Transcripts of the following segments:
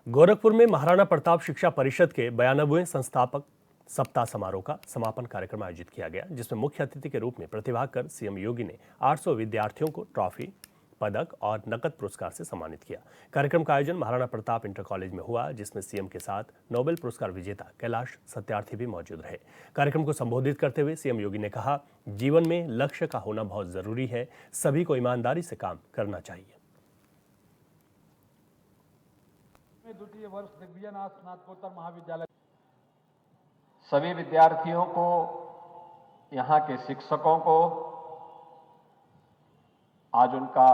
गोरखपुर में महाराणा प्रताप शिक्षा परिषद के 92वें संस्थापक सप्ताह समारोह का समापन कार्यक्रम आयोजित किया गया, जिसमें मुख्य अतिथि के रूप में प्रतिभाग कर सीएम योगी ने 800 विद्यार्थियों को ट्रॉफी, पदक और नकद पुरस्कार से सम्मानित किया। कार्यक्रम का आयोजन महाराणा प्रताप इंटर कॉलेज में हुआ, जिसमें सीएम के साथ नोबेल पुरस्कार विजेता कैलाश सत्यार्थी भी मौजूद रहे। कार्यक्रम को संबोधित करते हुए सीएम योगी ने कहा, जीवन में लक्ष्य का होना बहुत जरूरी है, सभी को ईमानदारी से काम करना चाहिए। द्वितीय वर्ष दिग्विजयनाथ स्नातकोत्तर महाविद्यालय सभी विद्यार्थियों को, यहाँ के शिक्षकों को आज उनका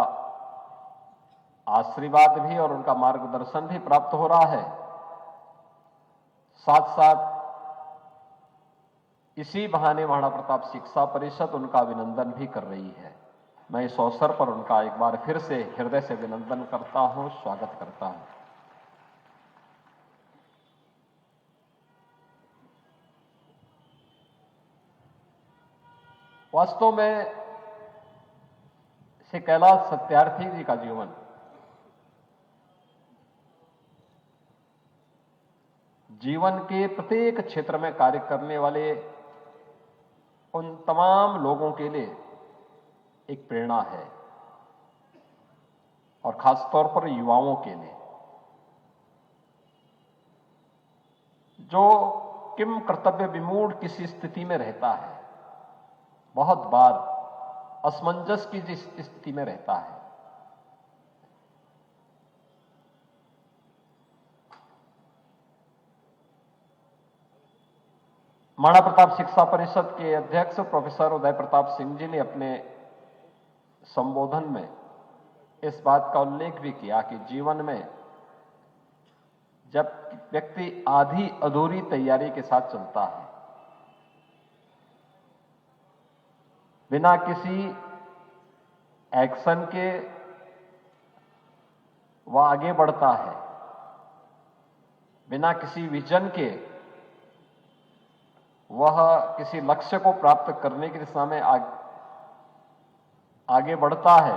आशीर्वाद भी और उनका मार्गदर्शन भी प्राप्त हो रहा है। साथ साथ इसी बहाने महाराणा प्रताप शिक्षा परिषद उनका अभिनंदन भी कर रही है। मैं इस अवसर पर उनका एक बार फिर से हृदय से अभिनंदन करता हूं, स्वागत करता हूं। वास्तव में श्री कैलाश सत्यार्थी जी का जीवन जीवन के प्रत्येक क्षेत्र में कार्य करने वाले उन तमाम लोगों के लिए एक प्रेरणा है, और खासतौर पर युवाओं के लिए, जो किम कर्तव्य विमूढ़ किसी स्थिति में रहता है, बहुत बार असमंजस की जिस स्थिति में रहता है, महाराणा प्रताप शिक्षा परिषद के अध्यक्ष प्रोफेसर उदय प्रताप सिंह जी ने अपने संबोधन में इस बात का उल्लेख भी किया कि जीवन में जब व्यक्ति आधी अधूरी तैयारी के साथ चलता है, बिना किसी एक्शन के वह आगे बढ़ता है, बिना किसी विजन के वह किसी लक्ष्य को प्राप्त करने की दिशा में आगे बढ़ता है,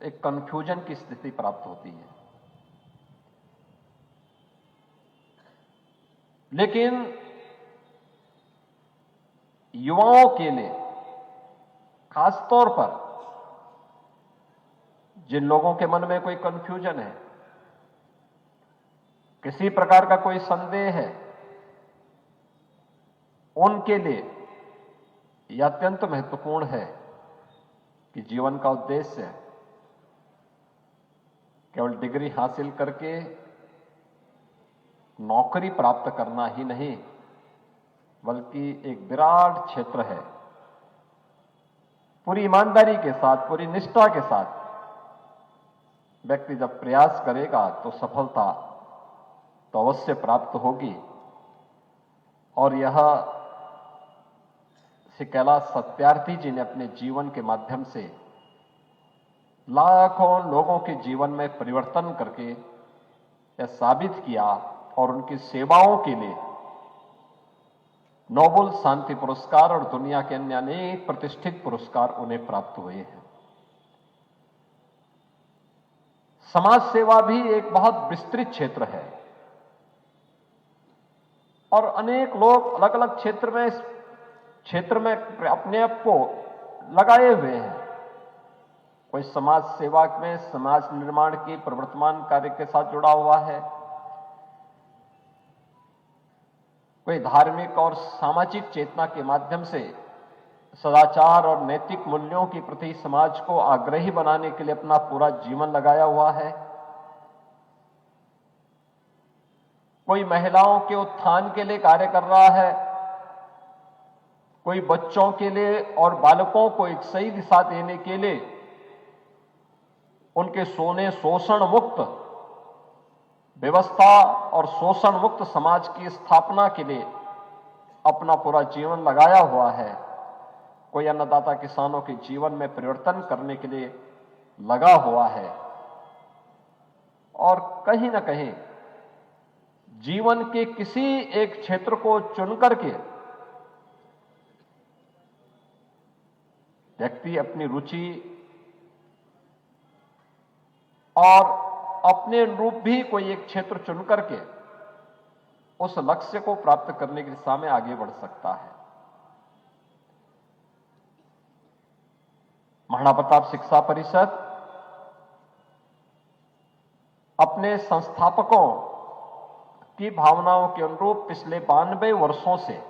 एक कंफ्यूजन की स्थिति प्राप्त होती है। लेकिन युवाओं के लिए, खासतौर पर जिन लोगों के मन में कोई कंफ्यूजन है, किसी प्रकार का कोई संदेह है, उनके लिए यह अत्यंत महत्वपूर्ण है कि जीवन का उद्देश्य केवल डिग्री हासिल करके नौकरी प्राप्त करना ही नहीं, बल्कि एक विराट क्षेत्र है। पूरी ईमानदारी के साथ, पूरी निष्ठा के साथ व्यक्ति जब प्रयास करेगा तो सफलता तो अवश्य प्राप्त होगी। और यह श्री कैलाश सत्यार्थी जी ने अपने जीवन के माध्यम से लाखों लोगों के जीवन में परिवर्तन करके यह साबित किया, और उनकी सेवाओं के लिए नोबेल शांति पुरस्कार और दुनिया के अन्य अनेक प्रतिष्ठित पुरस्कार उन्हें प्राप्त हुए हैं। समाज सेवा भी एक बहुत विस्तृत क्षेत्र है, और अनेक लोग अलग अलग क्षेत्र में अपने आप को लगाए हुए हैं। कोई समाज सेवा में, समाज निर्माण की प्रवर्तमान कार्य के साथ जुड़ा हुआ है, कोई धार्मिक और सामाजिक चेतना के माध्यम से सदाचार और नैतिक मूल्यों के प्रति समाज को आग्रही बनाने के लिए अपना पूरा जीवन लगाया हुआ है। कोई महिलाओं के उत्थान के लिए कार्य कर रहा है, कोई बच्चों के लिए और बालकों को एक सही दिशा देने के लिए उनके शोषण मुक्त व्यवस्था और शोषण मुक्त समाज की स्थापना के लिए अपना पूरा जीवन लगाया हुआ है। कोई अन्नदाता किसानों के जीवन में परिवर्तन करने के लिए लगा हुआ है, और कहीं ना कहीं जीवन के किसी एक क्षेत्र को चुनकर के व्यक्ति अपनी रुचि और अपने अनुरूप भी कोई एक क्षेत्र चुन करके उस लक्ष्य को प्राप्त करने की दिशा में आगे बढ़ सकता है। महाराणा प्रताप शिक्षा परिषद अपने संस्थापकों की भावनाओं के अनुरूप पिछले 92 वर्षों से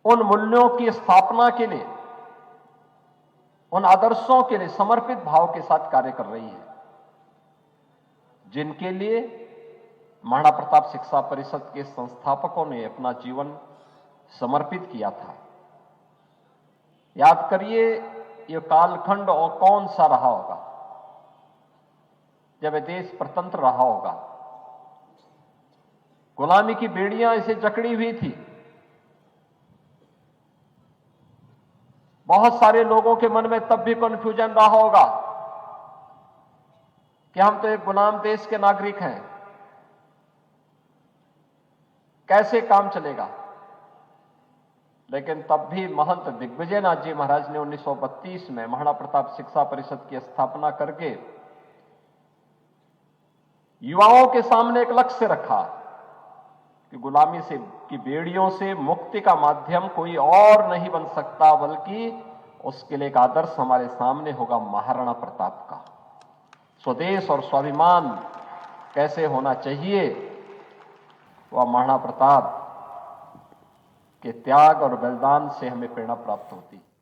उन मूल्यों की स्थापना के लिए, उन आदर्शों के लिए समर्पित भाव के साथ कार्य कर रही है, जिनके लिए महाराणा प्रताप शिक्षा परिषद के संस्थापकों ने अपना जीवन समर्पित किया था। याद करिए, यह कालखंड और कौन सा रहा होगा जब यह देश स्वतंत्र रहा होगा। गुलामी की बेड़ियां इसे जकड़ी हुई थी। बहुत सारे लोगों के मन में तब भी कंफ्यूजन रहा होगा कि हम तो एक गुलाम देश के नागरिक हैं, कैसे काम चलेगा। लेकिन तब भी महंत दिग्विजयनाथ जी महाराज ने 1932 में महाराणा प्रताप शिक्षा परिषद की स्थापना करके युवाओं के सामने एक लक्ष्य रखा कि गुलामी से की बेड़ियों से मुक्ति का माध्यम कोई और नहीं बन सकता, बल्कि उसके लिए एक आदर्श हमारे सामने होगा महाराणा प्रताप का। स्वदेश और स्वाभिमान कैसे होना चाहिए, वह महाराणा प्रताप के त्याग और बलिदान से हमें प्रेरणा प्राप्त होती है।